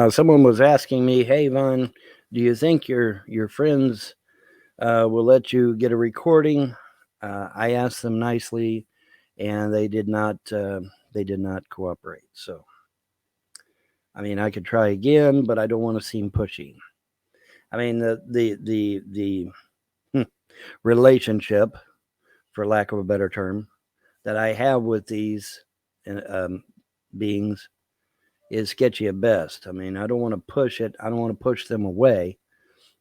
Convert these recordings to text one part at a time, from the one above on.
Someone was asking me, "Hey, Vaughn, do you think your friends will let you get a recording?" I asked them nicely, and they did not. They did not cooperate. So, I mean, I could try again, but I don't want to seem pushy. I mean, the relationship, for lack of a better term, that I have with these um, beings is sketchy at best. I mean, I don't want to push it. I don't want to push them away.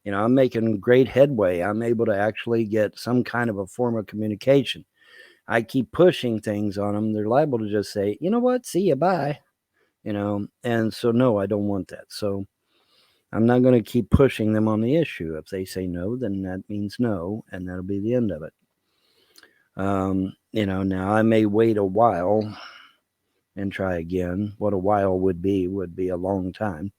I'm making great headway. I'm able to actually get some kind of a form of communication. I keep pushing things on them. They're liable to just say, you know what, see you, bye. And so, no, I don't want that. So I'm not going to keep pushing them on the issue. If they say no, then that means no, and that'll be the end of it. Now I may wait a while and try again. What a while would be a long time,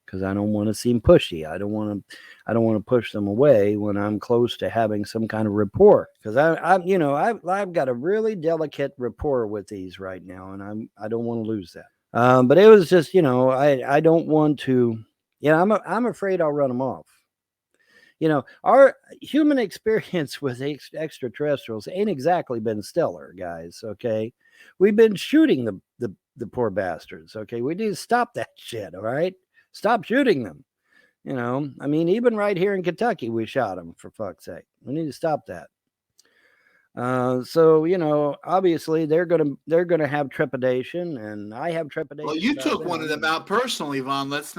because I don't want to seem pushy. I don't want to push them away when I'm close to having some kind of rapport. Because I've got a really delicate rapport with these right now, and I don't want to lose that. But it was just, I don't want to. I'm afraid I'll run them off. Our human experience with extraterrestrials ain't exactly been stellar, guys. Okay, we've been shooting the poor bastards. Okay, we need to stop that shit. All right, stop shooting them. I mean, even right here in Kentucky, we shot them, for fuck's sake. We need to stop that. So obviously they're gonna have trepidation, and I have Well, trepidation you about took one of them them. out personally, Vaughn. Let's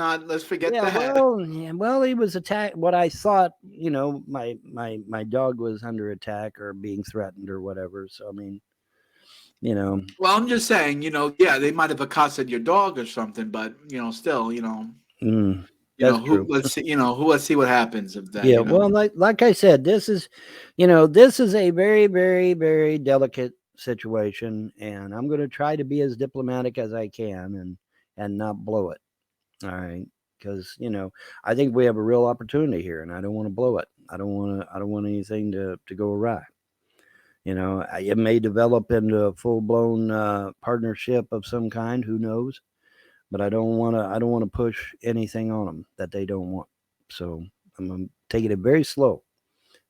forget Yeah, that. well, he was attacked. What I thought, my dog was under attack or being threatened or whatever. So I mean, you know, Well, I'm just saying, yeah, they might have accosted your dog or something, but still, mm, that's who true. let's see, let's see what happens if that, Yeah, well, like I said, this is a very, very, very delicate situation, and I'm going to try to be as diplomatic as I can and not blow it. All right, because I think we have a real opportunity here, and I don't want to blow it. I don't want anything to go awry. It may develop into a full blown partnership of some kind. Who knows? But I don't want to push anything on them that they don't want. So I'm taking it very slow,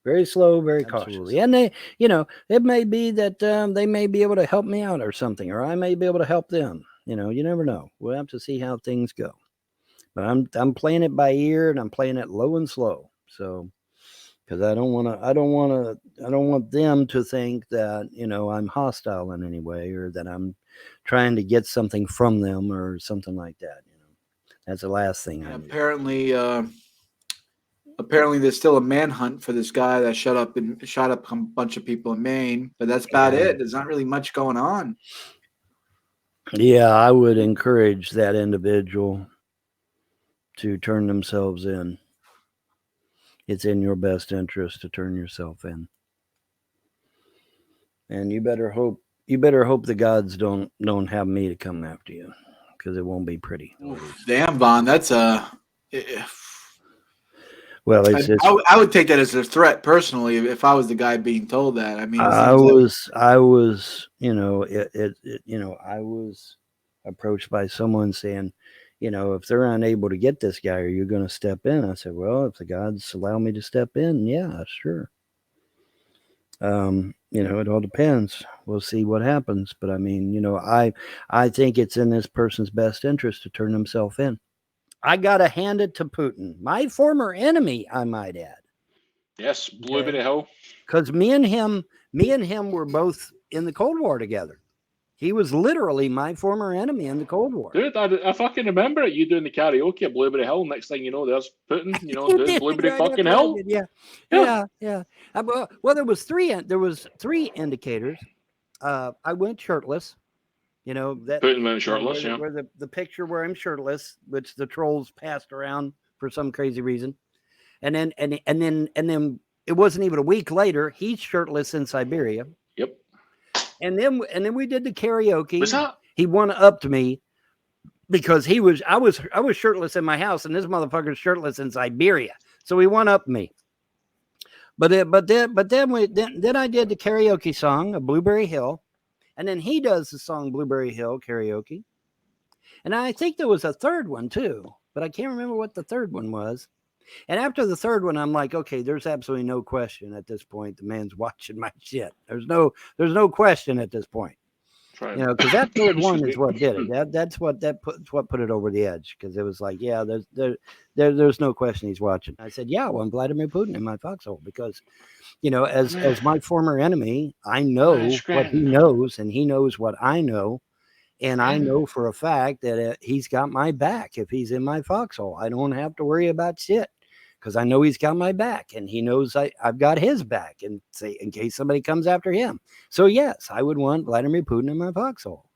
very slow, very cautious. Absolutely. And it may be that they may be able to help me out or something, or I may be able to help them. You never know. We'll have to see how things go. But I'm playing it by ear, and I'm playing it low and slow. So because I don't want them to think that I'm hostile in any way, or that I'm trying to get something from them or something like that. That's the last thing And I need. apparently there's still a manhunt for this guy that shot up a bunch of people in Maine, but that's about Yeah, it. There's not really much going on. yeah, I would encourage that individual to turn themselves in. It's in your best interest to turn yourself in, and you better hope the gods don't have me to come after you, because it won't be pretty. Oof, damn, Vaughn, that's eh, Well, I, it's I, just would- I would take that as a threat personally if I was the guy being told that. I mean, it I seems like was I was I was approached by someone saying, if they're unable to get this guy, are you going to step in? I said, well, if the gods allow me to step in, yeah, sure. It all depends. We'll see what happens. But I mean, I think it's in this person's best interest to turn himself in. I gotta hand it to Putin, my former enemy, I might add. Yes, Blueberry Okay, Hill. because me and him were both in the Cold War together. He was literally my former enemy in the Cold War. Dude, I fucking remember it. You doing the karaoke at Blueberry Hill. Next thing you know, there's Putin, You doing did Blueberry right fucking after I Hill. did, yeah, Yeah. yeah, yeah. Well, there was three indicators. I went shirtless. That Putin went where shirtless, the yeah. where the picture where I'm shirtless, which the trolls passed around for some crazy reason, and then it wasn't even a week later. He's shirtless in Siberia, Yep. and then we did the Was karaoke. that? He went up to me because I was shirtless in my house, and this motherfucker's shirtless in Siberia. So he went up to me. But then I did the karaoke song of Blueberry Hill, and then he does the song Blueberry Hill karaoke, And I think there was a third one too, but I can't remember what the third one was. And after the third one, I'm like, okay, there's absolutely no question at this point. The man's watching my shit. There's no question at this point. Right. You know, because that third one Excuse is me. what did it. That's what put it over the edge. Because it was like, yeah, there's no question he's watching. I said, yeah, well, I'm Vladimir Putin in my foxhole because, you know, as my former enemy, I know what he knows, and he knows what I know. And I know for a fact that he's got my back if he's in my foxhole. I don't have to worry about shit because I know he's got my back, and he knows I've got his back, and say in case somebody comes after him. So yes, I would want Vladimir Putin in my foxhole.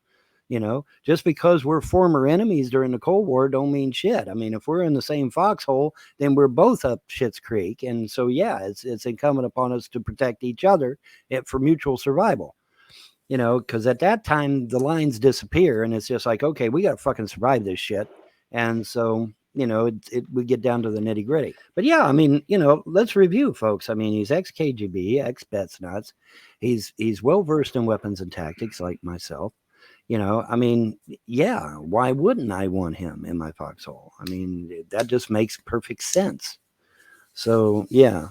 You know, just because we're former enemies during the Cold War don't mean shit. I mean, if we're in the same foxhole, then we're both up Shit's Creek, and so yeah, it's incumbent upon us to protect each other for mutual survival. You know, because at that time the lines disappear, and it's just like, okay, we got to fucking survive this shit. And so, you know, we get down to the nitty gritty. But yeah, I mean, you know, let's review, folks. I mean, he's ex KGB, ex Spetsnaz. He's well versed in weapons and tactics, like myself. You know, I mean, yeah, why wouldn't I want him in my foxhole? I mean, that just makes perfect sense. So yeah,